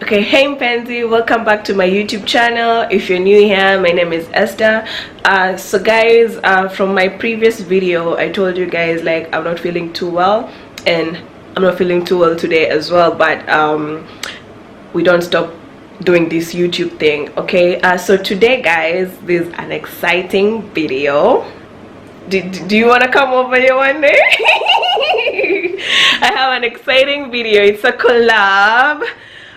Okay, hey Mpenzi, welcome back to my YouTube channel. If you're new here, my name is Esther. So guys, from my previous video I told you guys like I'm not feeling too well, and I'm not feeling too well today as well, but we don't stop doing this YouTube thing. Okay, so today guys, there's an exciting video. Do you want to come over here one day? I have an exciting video. It's a collab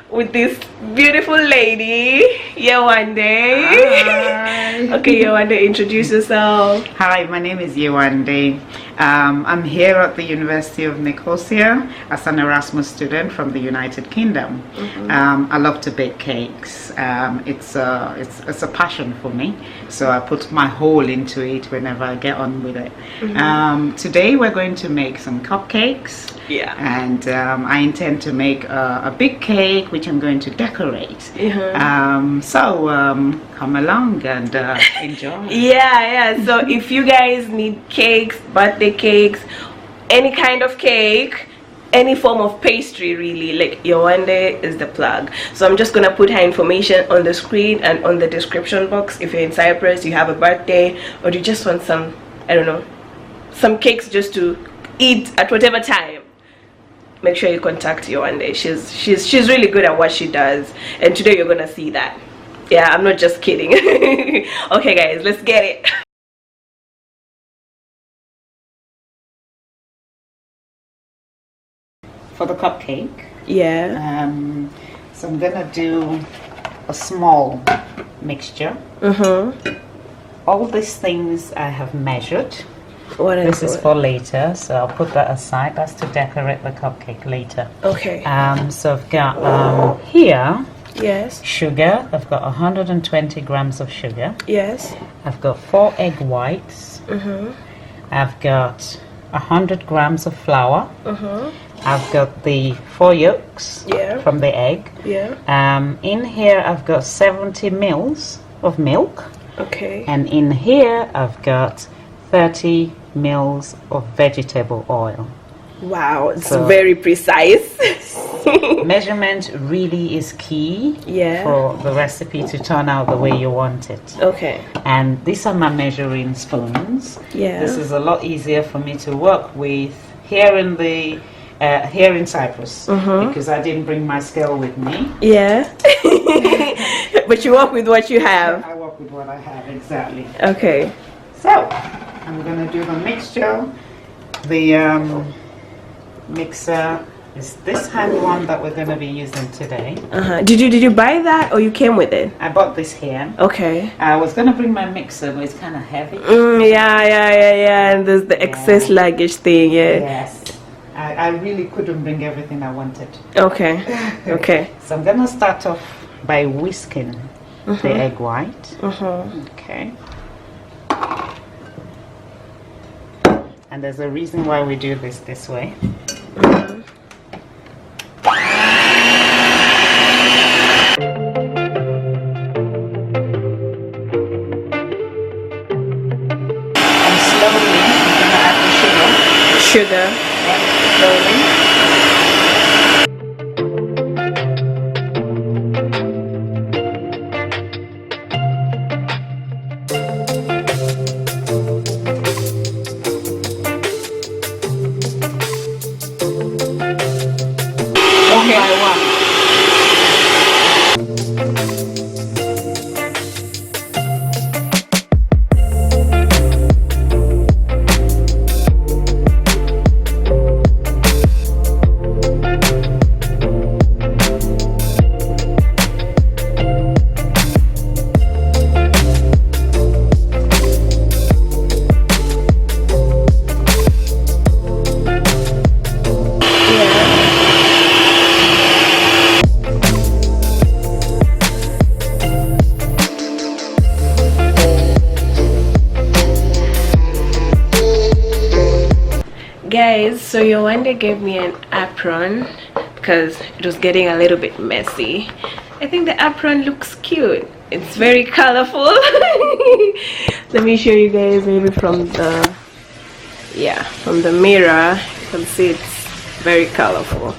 with this beautiful lady, Yewande. Hi. Okay, Yewande, introduce yourself. Hi, my name is Yewande. I'm here at the University of Nicosia as an Erasmus student from the United Kingdom. I love to bake cakes. It's a passion for me, so I put my whole into it whenever I get on with it. Today we're going to make some cupcakes. Yeah. And I intend to make a big cake which I'm going to decorate. So come along and enjoy. Yeah. So if you guys need cakes, birthday cakes, any kind of cake, any form of pastry really, like Yewande is the plug. So I'm just gonna put her information on the screen and on the description box. If you're in Cyprus, you have a birthday, or you just want some, I don't know, some cakes just to eat at whatever time, make sure you contact Yewande. She's really good at what she does, and today you're gonna see that. Yeah, I'm not just kidding. Okay guys, let's get it. For the cupcake, Yeah. so I'm gonna do a small mixture. All these things I have measured. What This is for later, so I'll put that aside. That's to decorate the cupcake later. Okay. So I've got here Yes. sugar. I've got 120 grams of sugar. Yes. I've got 4 egg whites. I've got 100 grams of flour. I've got the 4 yolks from the egg. Yeah. In here I've got 70 mils of milk, Okay. and in here I've got 30 mils of vegetable oil. Wow, it's So- very precise. Measurement really is key Yeah. for the recipe to turn out the way you want it. Okay. And these are my measuring spoons. Yeah. This is a lot easier for me to work with here in the here in Cyprus, because I didn't bring my scale with me. Yeah. But you work with what you have. I work with what I have, exactly. Okay. So I'm gonna do the mixture. The mixer is this hand one that we're gonna be using today. Did you buy that, or you came with it? I bought this here. Okay. I was gonna bring my mixer, but it's kind of heavy. Yeah. And there's the excess luggage thing. Yeah. Yes. I really couldn't bring everything I wanted. Okay. Okay. So I'm gonna start off by whisking the egg white. Okay. And there's a reason why we do this way. And slowly I'm gonna add the sugar. Sugar. Yeah, slowly. One by one. Guys, so Yewande gave me an apron because it was getting a little bit messy. I think the apron looks cute. It's very colorful. Let me show you guys maybe from the mirror. You can see it's very colorful.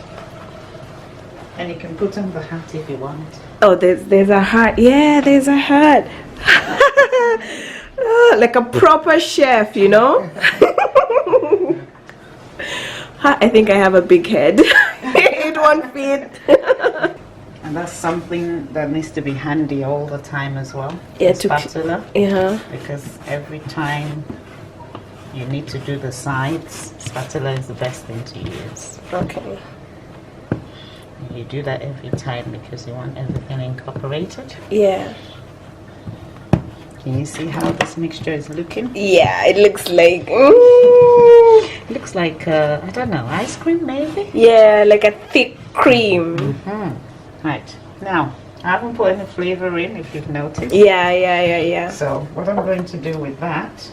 And you can put on the hat if you want. Oh, there's a hat. Yeah, there's a hat. Oh, like a proper chef, you know. I think I have a big head. It won't fit. And that's something that needs to be handy all the time as well. Yeah, spatula. Yeah. Because every time you need to do the sides, spatula is the best thing to use. Okay. You do that every time because you want everything incorporated. Yeah. Can you see how this mixture is looking? Yeah, it looks like It looks like I don't know, ice cream maybe? Yeah, like a thick cream. Right, now I haven't put any flavor in, if you've noticed. Yeah. So what I'm going to do with that,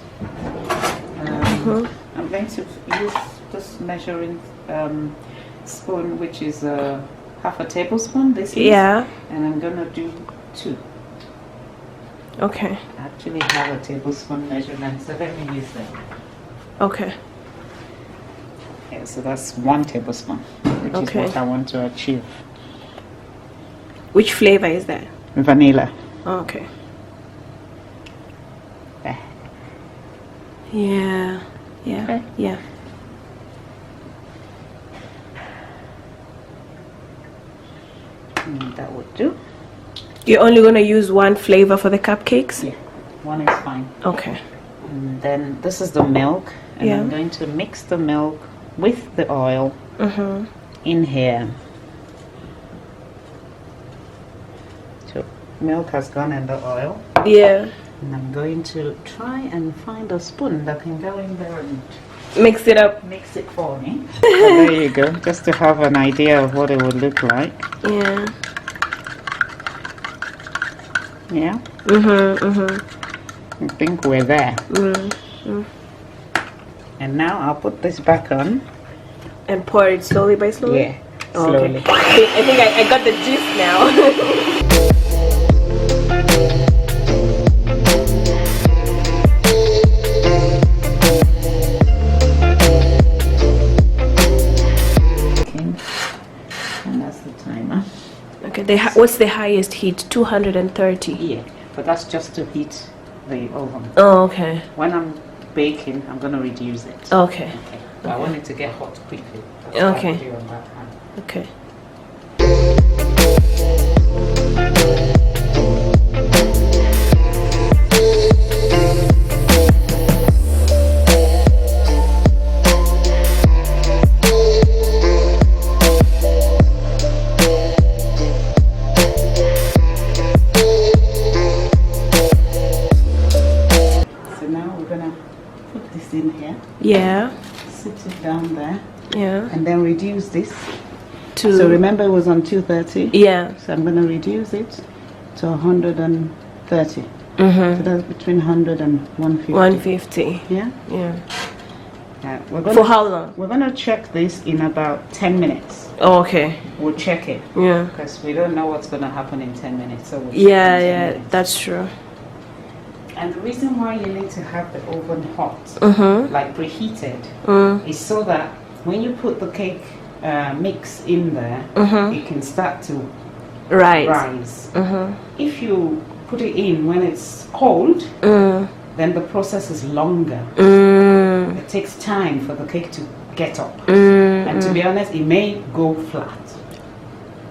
I'm going to use this measuring spoon, which is half a tablespoon. This is, Yeah. and I'm gonna do 2. Okay. I actually have a tablespoon measurement, so let me use that. Okay. Yeah, so that's 1 tablespoon, which is what I want to achieve. Which flavor is that? Vanilla. Okay. There. Yeah. Okay. Yeah. That would do. You're only gonna use 1 flavor for the cupcakes? Yeah, 1 is fine. Okay. And then this is the milk, and I'm going to mix the milk with the oil in here. So milk has gone in the oil. Yeah. And I'm going to try and find a spoon that can go in there and Mix it up. mix it for me. So there you go, just to have an idea of what it would look like. Yeah. Yeah? I think we're there. And now I'll put this back on. And pour it slowly by slowly? Yeah, slowly. Okay. I think I got the gist now. And that's the timer. Okay, what's the highest heat? 230? Yeah, but that's just to heat the oven. Oh, okay. When I'm baking, I'm going to reduce it. Okay. But I want it to get hot quickly. That's Okay. what I do on that hand. Okay. In here, Yeah. sit it down there, Yeah. and then reduce this. To So remember it was on 230. Yeah. So I'm going to reduce it to 130. Mm-hmm. So that's between 100 and 150. 150. Yeah. Yeah. We're gonna, For how long? We're going to check this in about 10 minutes. Oh, okay. We'll check it. Yeah. Because we don't know what's going to happen in 10 minutes. So we'll check Yeah, in 10 yeah, minutes. that's true. And the reason why you need to have the oven hot, like preheated, is so that when you put the cake mix in there, it can start to rise. If you put it in when it's cold, then the process is longer. It takes time for the cake to get up. And to be honest, it may go flat.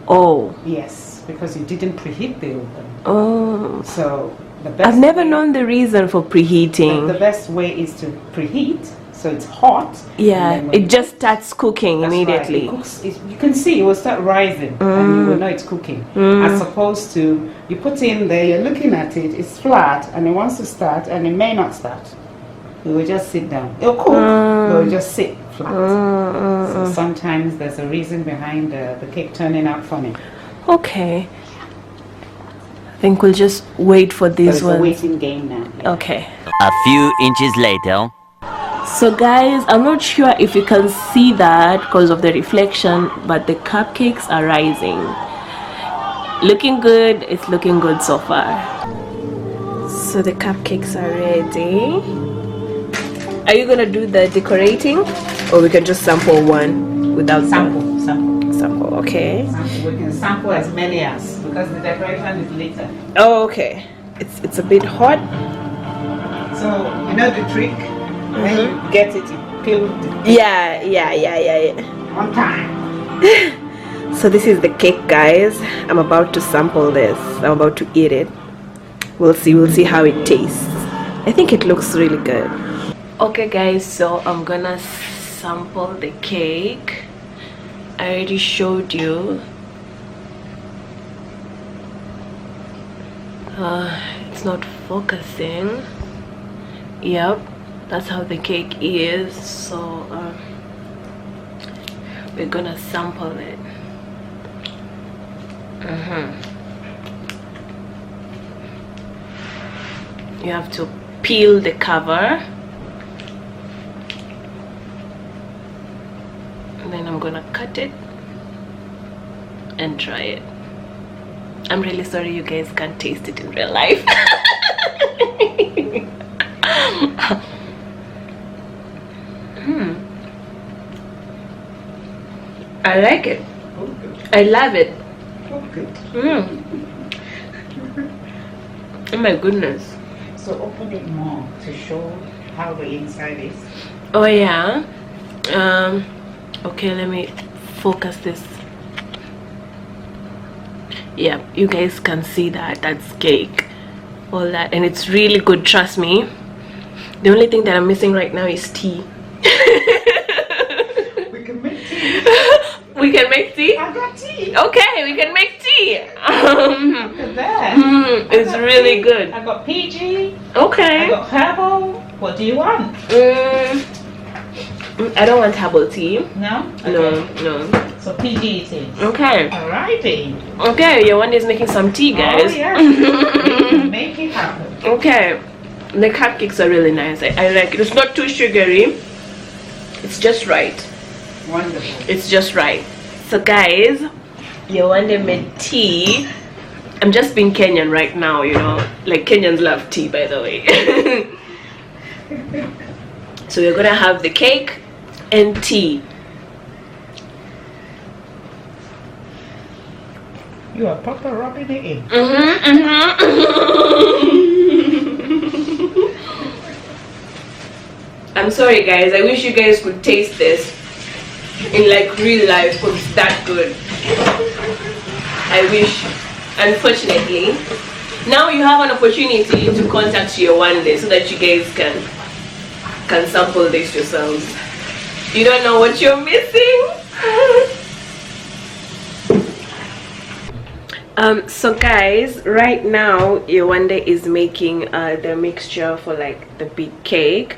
Oh. Yes, because you didn't preheat the oven. Oh. So the best I've never known the reason for preheating. The best way is to preheat, so it's hot. Yeah, it just starts cooking That's immediately. right. It cooks, you can see it will start rising, and you will know it's cooking. As opposed to you put it in there, you're looking at it, it's flat, and it wants to start, and it may not start. It will just sit down. It'll cook, but it will just sit flat. So sometimes there's a reason behind the cake turning out funny. Okay. I think we'll just wait for this So it's one. a waiting game now. Okay. A few inches later. So guys, I'm not sure if you can see that because of the reflection, but the cupcakes are rising. Looking good. It's looking good so far. So the cupcakes are ready. Are you gonna do the decorating, or we can just sample one without Sample. Sample, okay. Sample. we can sample as many as, because the decoration is later. Oh, okay. It's a bit hot. So you know the trick? When you get it, you peel it. Yeah. On time. So this is the cake, guys. I'm about to sample this. I'm about to eat it. We'll see how it tastes. I think it looks really good. Okay guys, so I'm gonna sample the cake. I already showed you. It's not focusing. Yep, that's how the cake is. So we're gonna sample it. You have to peel the cover, and then I'm gonna cut it and try it. I'm really sorry you guys can't taste it in real life. I like it. I love it. Oh my goodness. So open it more to show how the inside is. Oh yeah. Okay, let me focus this. Yeah, you guys can see that's cake, all that, and it's really good, trust me. The only thing that I'm missing right now is tea. We can make tea. We can make tea? I got tea. Okay, we can make tea. Look at that. It's really good. I got PG. Okay. I got herbal. What do you want? I don't want herbal tea. No? Okay. No. So PG it is. Okay. Alrighty. Okay, Yewande is making some tea, guys. Oh, yeah. Make it happen. Okay. The cupcakes are really nice. I like it. It's not too sugary. It's just right. Wonderful. It's just right. So guys, Yewande made tea. I'm just being Kenyan right now, you know. Like Kenyans love tea, by the way. So we're gonna have the cake and tea. You are proper rubbing it in. I'm sorry guys, I wish you guys could taste this in like real life because it's that good. I wish. Unfortunately, now you have an opportunity to contact Yewande so that you guys can sample this yourselves. You don't know what you're missing. So guys, right now Yewande is making the mixture for like the big cake.